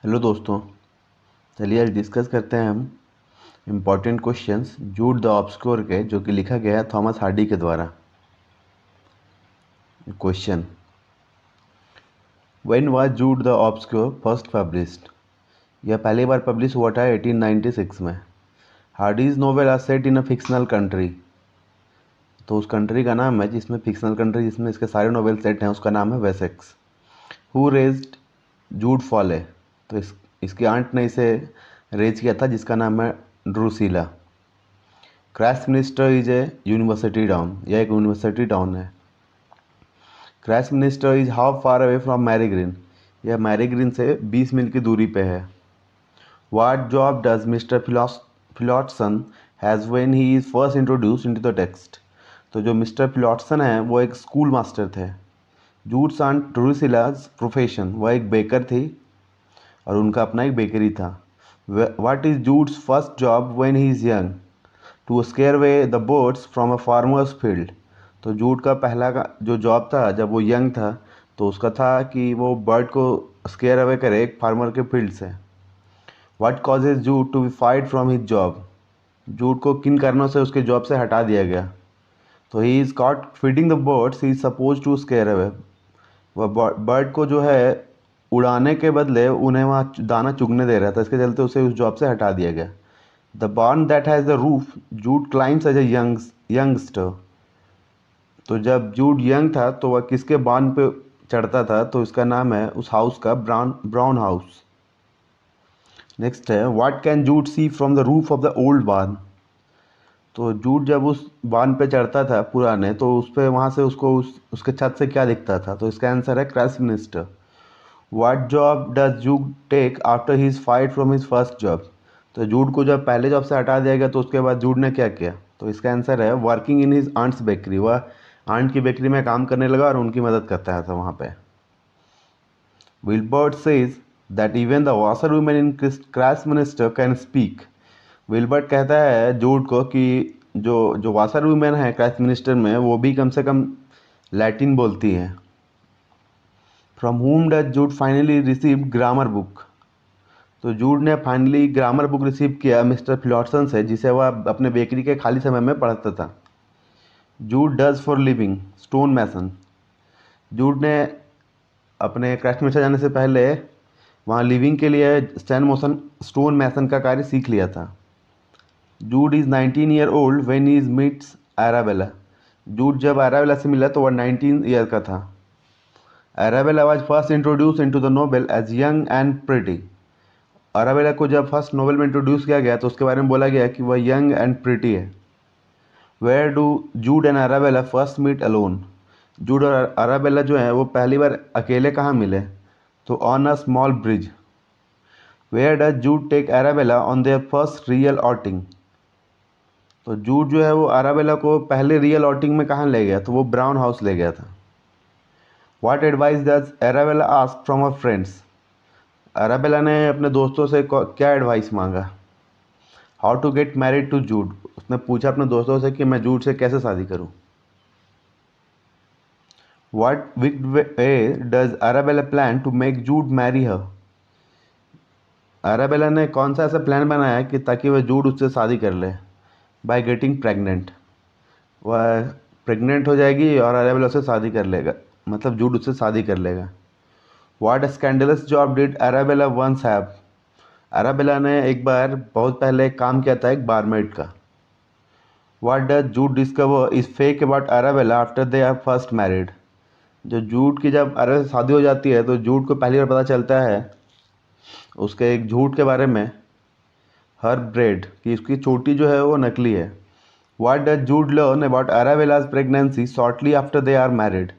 Hello दोस्तों, चलिए आज डिस्कस करते हैं हम इम्पॉर्टेंट क्वेश्चंस जूड द ऑब्सक्योर के, जो कि लिखा गया है थॉमस हार्डी के द्वारा। Question: when was Jude the obscure first published? यह पहली बार पब्लिश हुआ था 1896 में। Hardy's novel are set in a fictional country. तो उस कंट्री का नाम है जिसमें फिक्शनल कंट्री जिसमें इसके सारे नोवेल सेट हैं, उसका नाम है Wessex. Who raised Jude Fawley? तो इसकी आंट ने इसे रेज किया था, जिसका नाम है Drusilla. Christminster is a university town. यह एक यूनिवर्सिटी टाउन है। Christminster is how far away from Marygreen? यह मैरीग्रीन से 20 मील की दूरी पे है। What job does mister Phillotson has when he is first introduced into the text? तो जो मिस्टर फिलॉटसन है वो एक स्कूल मास्टर थे। Jude's aunt Drusilla's profession? वह एक बेकर थी और उनका अपना एक बेकरी था। What is Jude's first job when he is young? To scare away the birds from a farmer's field? तो जूड का पहला का जो जॉब था जब वो यंग था, तो उसका था कि वो बर्ड को स्केयर अवे करे एक फार्मर के फील्ड से। What causes Jude to be fired from his job? Jude को किन कारणों से उसके जॉब से हटा दिया गया? तो he is caught feeding the birds he is suppose to scare away. वह बर्ड को जो है उड़ाने के बदले उन्हें वहाँ दाना चुगने दे रहा था, इसके चलते उसे उस जॉब से हटा दिया गया। The barn that has the roof Jude climbs as a youngster? तो जब जूड यंग था तो वह किसके बार्न पे चढ़ता था? तो इसका नाम है उस हाउस का ब्राउन हाउस। नेक्स्ट है, what can Jude see from the roof of the old barn? तो जूड जब उस बार्न पे चढ़ता था पुराने, तो उस पे वहाँ से उसको उसके छत से क्या दिखता था? तो इसका आंसर है Christminster. What job does Jude take after his fight from his first job? तो जूड को जब पहले जॉब से हटा दिया गया तो उसके बाद जूड ने क्या किया? तो इसका आंसर है working in his aunt's bakery. वह आंट की बेकरी में काम करने लगा और उनकी मदद करता था वहाँ पे। Wilbert says that even the washer women in Christminster can speak. Wilbert कहता है जूड को कि जो जो वॉशर वुमेन है क्राइस्टमिनिस्टर में, वो भी कम से कम लैटिन बोलती हैं। From whom does Jude finally receive grammar book? तो जूड ने फाइनली ग्रामर बुक रिसीव किया मिस्टर फिलॉटसन से, जिसे वह अपने बेकरी के खाली समय में पढ़ता था। जूड डज फॉर लिविंग स्टोन मैसन? जूड ने अपने क्राफ्टमैन जाने से पहले वहाँ लिविंग के लिए स्टोन मैसन का कार्य सीख लिया था। Jude is 19 year old when he meets Arabella? Jude जब एराबेला से मिला तो वह 19 ईयर का था। Arabella was first introduce into the novel as young and pretty? Arabella को जब फर्स्ट नोवेल में इंट्रोड्यूस किया गया तो उसके बारे में बोला गया कि वह यंग एंड प्रिटी है। Where do Jude and Arabella first meet alone? Jude और अराबेला जो है वो पहली बार अकेले कहाँ मिले? तो on a small bridge. Where does Jude take Arabella on their first real outing? तो जूड जो है वो अराबेला को पहले रियल आउटिंग में कहाँ ले गया? तो वो ब्राउन हाउस ले गया था। What advice does Arabella ask from her friends? Arabella ने अपने दोस्तों से क्या एडवाइस मांगा? How to get married to Jude? उसने पूछा अपने दोस्तों से कि मैं जूड से कैसे शादी करूं। What wicked way does Arabella plan to make Jude marry her? Arabella ने कौन सा ऐसा प्लान बनाया कि ताकि वह जूड उससे शादी कर ले? By getting pregnant. वह प्रेग्नेंट हो जाएगी और अराबेला उससे शादी कर लेगा, मतलब जूड उससे शादी कर लेगा। What scandalous job did Arabella once have? Arabella ने एक बार बहुत पहले काम किया था एक बारमेड का। What does Jude discover is fake about Arabella after they are first married? जो जूड की जब अराबेला से शादी हो जाती है तो जूड को पहली बार पता चलता है उसके एक झूठ के बारे में, हर ब्रेड, कि उसकी चोटी जो है वो नकली है। What does Jude learn about Arabella's pregnancy shortly after they are married?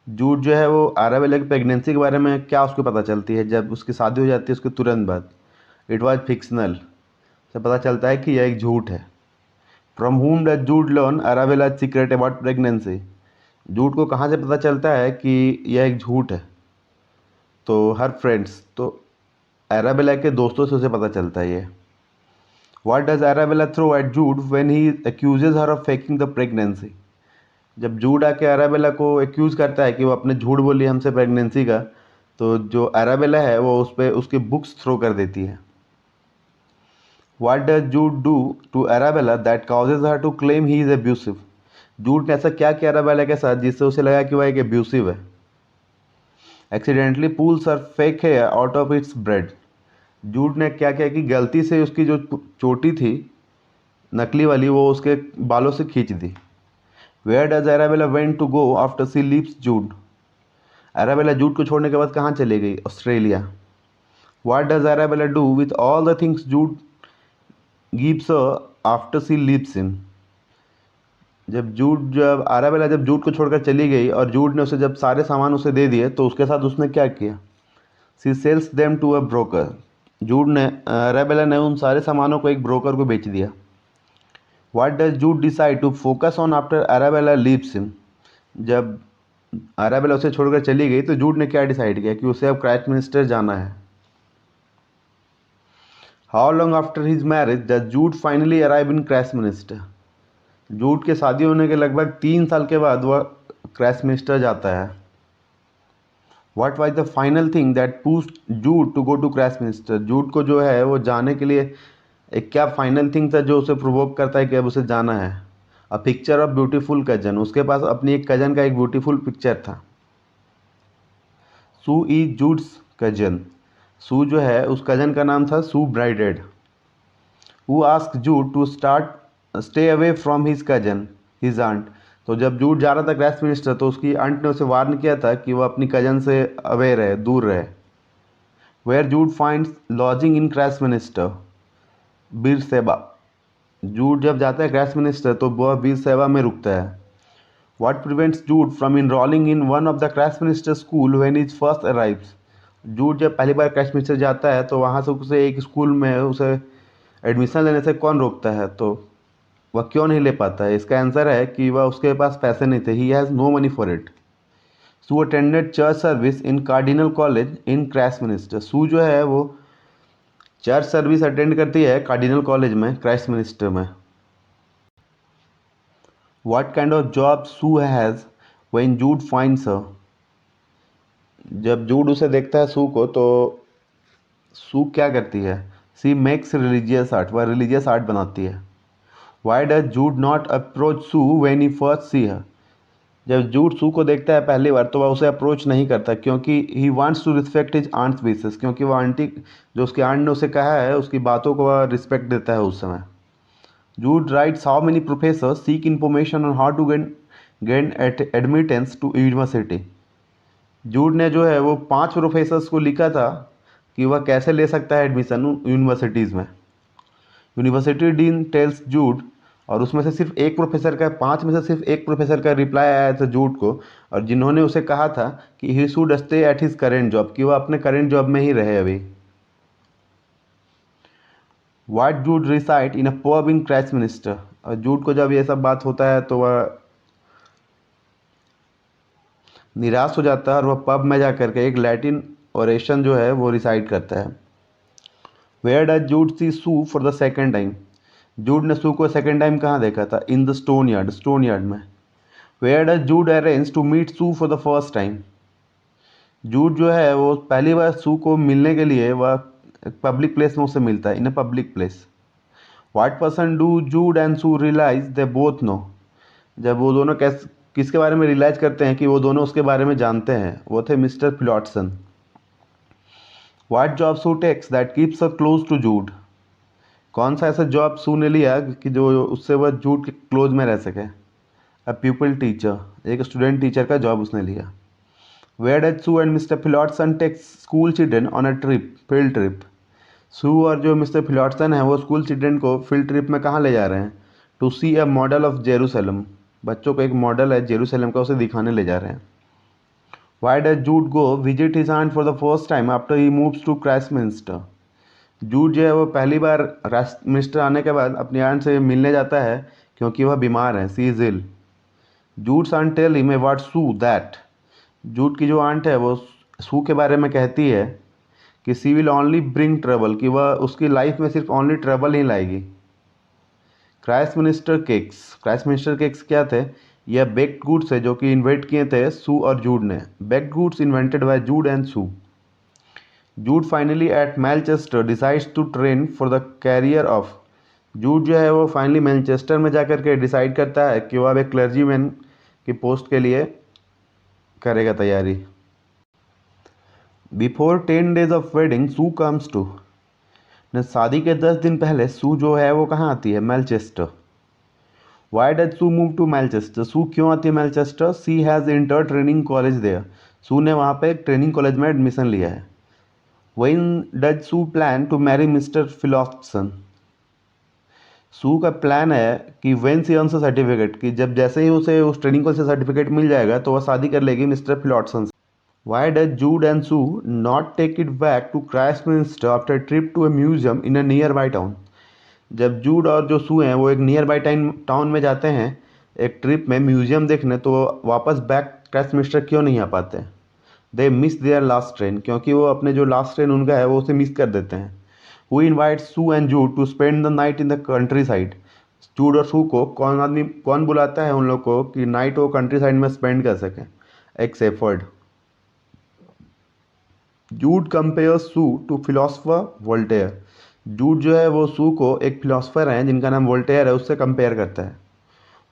Jude जो है वो अराबेला की प्रेगनेंसी के बारे में क्या उसको पता चलती है जब उसकी शादी हो जाती है उसके तुरंत बाद? It was fictional. से पता चलता है कि यह एक झूठ है। From whom does Jude learn Arabella's secret about pregnancy? Jude को कहाँ से पता चलता है कि यह एक झूठ है? तो हर फ्रेंड्स, तो अराबेला के दोस्तों से उसे पता चलता है ये। What does Arabella throw at Jude when he accuses her of faking the pregnancy? जब जूड आके अराबेला को एक्यूज़ करता है कि वो अपने झूठ बोली हमसे प्रेगनेंसी का, तो जो अराबेला है वो उस पर उसकी बुक्स थ्रो कर देती है। What does Jude do to Arabella that causes her to claim he is abusive. Jude ने ऐसा क्या किया अराबेला के साथ जिससे उसे लगा कि वह एक एब्यूसिव है। Accidentally pulls her fake hair out of its braid. Jude ने क्या किया कि गलती से उसकी जो चोटी थी नकली वाली वो उसके बालों से खींच दी। Where does Arabella went to go after she leaves Jude. Arabella Jude को छोड़ने के बाद कहाँ चली गई? Australia. What does Arabella do with all the things Jude gives after she leaves him. जब अराबेला जब जूड को छोड़कर चली गई और जूड ने उसे जब सारे सामान उसे दे दिए तो उसके साथ उसने क्या किया? She sells them to a broker. Jude ने अराबेला ने उन सारे सामानों को एक ब्रोकर को बेच दिया। What does Jude decide to focus on after Arabella leaves him. जब अराबेला उसे छोड़कर चली गई तो जूड ने क्या डिसाइड किया कि उसे अब क्राइस्टमिंस्टर जाना है। How long after his marriage does Jude finally arrive in Christminster. Jude के शादी होने के लगभग 3 साल के बाद वह क्राइस्टमिंस्टर जाता है। What was the final thing that pushed Jude to go to Christminster. Jude को जो है वो जाने के लिए एक क्या फाइनल थिंग था जो उसे प्रोवोक करता है कि अब उसे जाना है? A picture of beautiful cousin. उसके पास अपनी एक कजन का एक ब्यूटीफुल पिक्चर था। Sue is Jude's cousin. Sue जो है उस कजन का नाम था Sue Bridehead. Who ask Jude to stay away from his cousin his aunt. तो जब जूड जा रहा था क्राइस्टमिंस्टर तो उसकी आंट ने उसे वार्न किया था कि वह अपनी कजन से अवे रहे, दूर रहे। वेयर जूड फाइंड्स लॉजिंग इन क्राइस्टमिंस्टर बीर सेबा। जूड जब जाता है क्राइस्टमिंस्टर तो वह बीर सेबा में रुकता है। What prevents Jude from enrolling in one of the Christminster school when he first arrives? जूड जब पहली बार क्राइस्टमिंस्टर जाता है तो वहाँ से उसे एक स्कूल में उसे एडमिशन लेने से कौन रोकता है? तो वह क्यों नहीं ले पाता है? इसका आंसर है कि वह उसके पास पैसे नहीं थे। He has no money for it. Sue attended church service in Cardinal college in Christminster. Sue जो है वो चर्च सर्विस अटेंड करती है कार्डिनल कॉलेज में क्राइस्टमिंस्टर में। What kind of job Sue has when Jude finds her? जब जूड उसे देखता है सू को तो सू क्या करती है? She makes religious art. वह रिलीजियस आर्ट बनाती है। Why does Jude not approach Sue when he first see her. जब जूड सू को देखता है पहली बार तो वह उसे अप्रोच नहीं करता क्योंकि he wants to respect his aunt's wishes. क्योंकि वह आंटी जो उसकी आंट ने उसे कहा है उसकी बातों को वह रिस्पेक्ट देता है उस समय। Jude writes how many professors seek information on how to gain admittance to university. जूड ने जो है वो 5 प्रोफेसर्स को लिखा था कि वह कैसे ले सकता है एडमिशन यूनिवर्सिटीज़ में। यूनिवर्सिटी डीन टेल्स जूड और उसमें से सिर्फ एक प्रोफेसर का 5 में से सिर्फ एक प्रोफेसर का रिप्लाई आया था जूड को और जिन्होंने उसे कहा था कि he should stay at his current job कि वह अपने करेंट जॉब में ही रहे अभी। वाट जूड रिसाइड इन अ पब इन क्राइस्टमिंस्टर। और जूड को जब ये सब बात होता है तो वह निराश हो जाता है और वह पब में जा करके एक लैटिन ओरेशन जो है वो रिसाइड करता है। Where does Jude see Sue for the second time. Jude ने सू को सेकेंड टाइम कहाँ देखा था? In the stone yard, stone yard में। Where does Jude arrange to meet Sue for the first time. Jude जो है वो पहली बार सू को मिलने के लिए वह पब्लिक प्लेस में उससे मिलता है, in a public place. What person do Jude and Sue realise they both know. जब वो दोनों किसके बारे में रियलाइज करते हैं कि वो दोनों उसके बारे में जानते हैं? वो थे mister Phillotson. What job Sue takes that keeps a close to Jude. कौन सा ऐसा जॉब सू ने लिया कि जो उससे वह जूड के क्लोज में रह सके? अ प्यूपिल टीचर, एक स्टूडेंट टीचर का जॉब उसने लिया। Where does Sue and mister Phillotson takes school children on a trip, field trip. Sue और जो मिस्टर फिलॉटसन है वो स्कूल चिल्ड्रन को फील्ड ट्रिप में कहाँ ले जा रहे हैं? To see a model of Jerusalem. बच्चों को एक मॉडल है जेरूसलम का, उसे दिखाने ले जा रहे हैं। Why does Jude go visit his aunt for the first time after he moves to Christminster. Jude जो है वो पहली बार क्राइस्टमिंस्टर आने के बाद अपनी आंट से मिलने जाता है क्योंकि वह बीमार है, she is ill. Jude's aunt tell him about Sue that. Jude की जो आंट है वो सू के बारे में कहती है कि सी विल ओनली ब्रिंग ट्रबल, कि वह उसकी लाइफ में सिर्फ ओनली ट्रबल ही लाएगी। क्राइस्टमिंस्टर केक्स। क्राइस्टमिंस्टर केक्स क्या थे? यह बेक्ड गुड्स है जो कि इन्वेंट किए थे सू और जूड ने। Baked goods invented by Jude and Sue. Jude finally at Manchester decides to train for the career of. Jude जो है वो फाइनली मैनचेस्टर में जाकर के डिसाइड करता है कि वो अब एक क्लर्जीमैन की पोस्ट के लिए करेगा तैयारी। Before 10 days of wedding Sue comes to. शादी के 10 दिन पहले सू जो है वो कहाँ आती है? Manchester. Why does Sue move to Manchester? Sue क्यों आती है Manchester? She has enter training college there. Sue ने वहाँ पे एक ट्रेनिंग कॉलेज में एडमिशन लिया है। When does Sue plan to marry mister Phillotson? Sue का प्लान है कि वेन सी अर्न्स सर्टिफिकेट, कि जब जैसे ही उसे उस ट्रेनिंग कॉलेज से सर्टिफिकेट मिल जाएगा तो वह शादी कर लेगी मिस्टर फिलॉप्सन से। Why does Jude and Sue not take it back to Christminster after trip to a museum in a nearby town? जब जूड और जो सू हैं वो एक नियर बाई टाउन में जाते हैं एक ट्रिप में म्यूजियम देखने, तो वापस बैक क्राइस्टमिंस्टर क्यों नहीं आ पाते? They miss their last train, क्योंकि वो अपने जो लास्ट ट्रेन उनका है वो उसे मिस कर देते हैं। Who invite Sue and Jude to spend the night in the countryside? Jude और सू को कौन बुलाता है उन लोग को कि नाइट वो कंट्री साइड में स्पेंड कर सकें? एक shepherd. Jude compares Sue to philosopher Voltaire. Jude जो है वो सू को एक फिलोसफर हैं जिनका नाम वोल्टेयर है उससे कंपेयर करता है।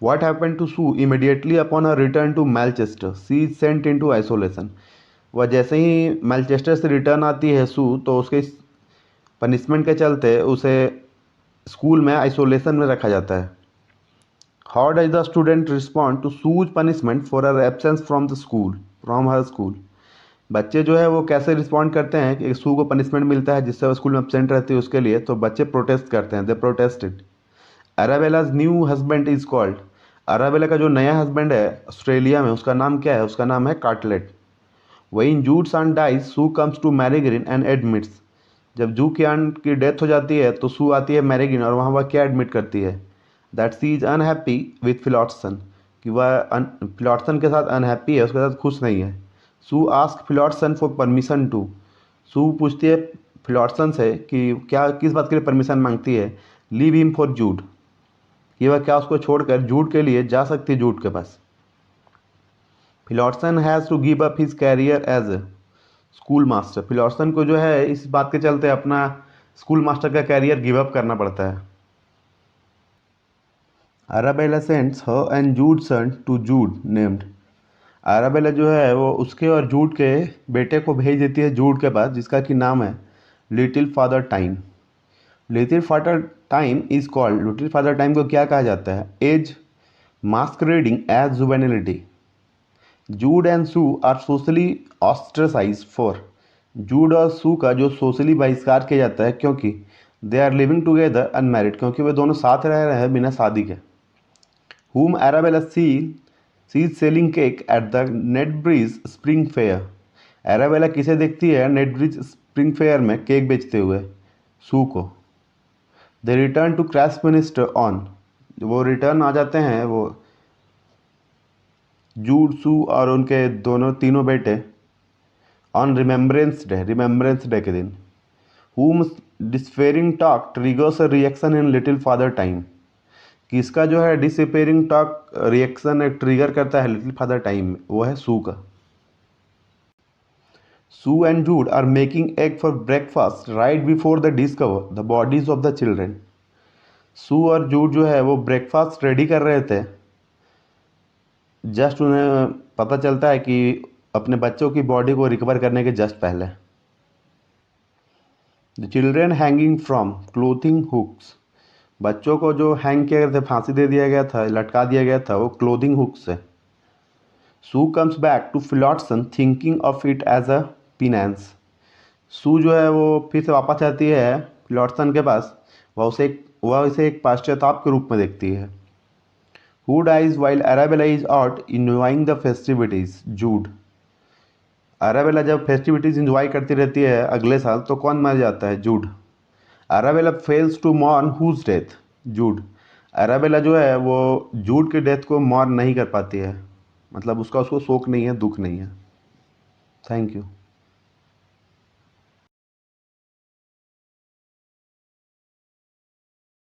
What happened to Sue immediately upon her return to Manchester? She is sent into isolation. वह जैसे ही मैनचेस्टर से रिटर्न आती है सू तो उसके पनिशमेंट के चलते उसे स्कूल में आइसोलेशन में रखा जाता है। How does the student respond to Sue's punishment for her absence from her school? बच्चे जो है वो कैसे रिस्पॉन्ड करते हैं कि सू को पनिशमेंट मिलता है जिससे वो स्कूल में एब्सेंट रहती है उसके लिए? तो बच्चे प्रोटेस्ट करते हैं, they protested. Arabella's new husband is called. Arabella का जो नया हस्बैंड है ऑस्ट्रेलिया में उसका नाम क्या है? उसका नाम है कार्टलेट। When Jude's aunt dies, Sue comes to Marygreen and admits. जब जू की आंट की डेथ हो जाती है तो सू आती है मैरीग्रीन और वहाँ वह क्या एडमिट करती है? That she is unhappy with Phillotson, कि वह फिलॉटसन के साथ अनहैप्पी है, उसके साथ खुश नहीं है। सू आस्क फिलॉटसन फॉर परमिशन टू। सू पूछती है फिलॉटसन से कि क्या किस बात के लिए परमिशन मांगती है? लीव हिम फॉर जूड, कि वह क्या उसको छोड़कर जूड के लिए जा सकती है जूड के पास। Phillotson has to give up his career as a school master. Phillotson को जो है इस बात के चलते अपना स्कूल मास्टर का कैरियर गिव अप करना पड़ता है। Arabella sends her and Jude son to Jude named. Arabella जो है वो उसके और जूड के बेटे को भेज देती है जूड के पास जिसका कि नाम है Little Father Time. Little Father Time is called, Little Father Time को क्या कहा जाता है? As masquerading as juvenility. Jude and Sue are socially ostracised for. Jude और सू का जो सोशली बहिष्कार किया जाता है क्योंकि they are living together unmarried, क्योंकि वे दोनों साथ रह रहे हैं बिना शादी के। whom Arabella sees selling cake at the Netbridge spring fair. Arabella किसे देखती है नेटब्रिज स्प्रिंग फेयर में केक बेचते हुए? सू को। They return to Christminster on, वो रिटर्न आ जाते हैं वो जूड सू और उनके तीनों बेटे ऑन रिमेम्बरेंस डे के दिन। whom despairing talk triggers a reaction in little Father time, कि इसका जो है डिसअपेयरिंग टॉक रिएक्शन एक ट्रिगर करता है लिटिल फादर टाइम में, वो है सू का। Sue and Jude are making egg for breakfast right before the discover the bodies of the children. Sue और जूड जो है वो ब्रेकफास्ट रेडी कर रहे थे, जस्ट उन्हें पता चलता है कि अपने बच्चों की बॉडी को रिकवर करने के जस्ट पहले। The children hanging from clothing hooks, बच्चों को जो हैंग किया गया था, फांसी दे दिया गया था, लटका दिया गया था, वो क्लोथिंग हुक से। Sue comes back to Phillotson thinking of it as a penance. Sue जो है वो फिर से वापस आती है फिलॉटसन के पास, वह इसे एक पाश्चाताप के रूप में देखती है। Who dies while Arabella is out enjoying the festivities? Jude. Arabella जब फेस्टिविटीज इंजॉय करती रहती है अगले साल तो कौन मर जाता है? Jude. Arabella fails to mourn whose death? Jude. Arabella जो है वो जूड के डेथ को मॉर्न नहीं कर पाती है, मतलब उसको शोक नहीं है, दुख नहीं है। Thank you.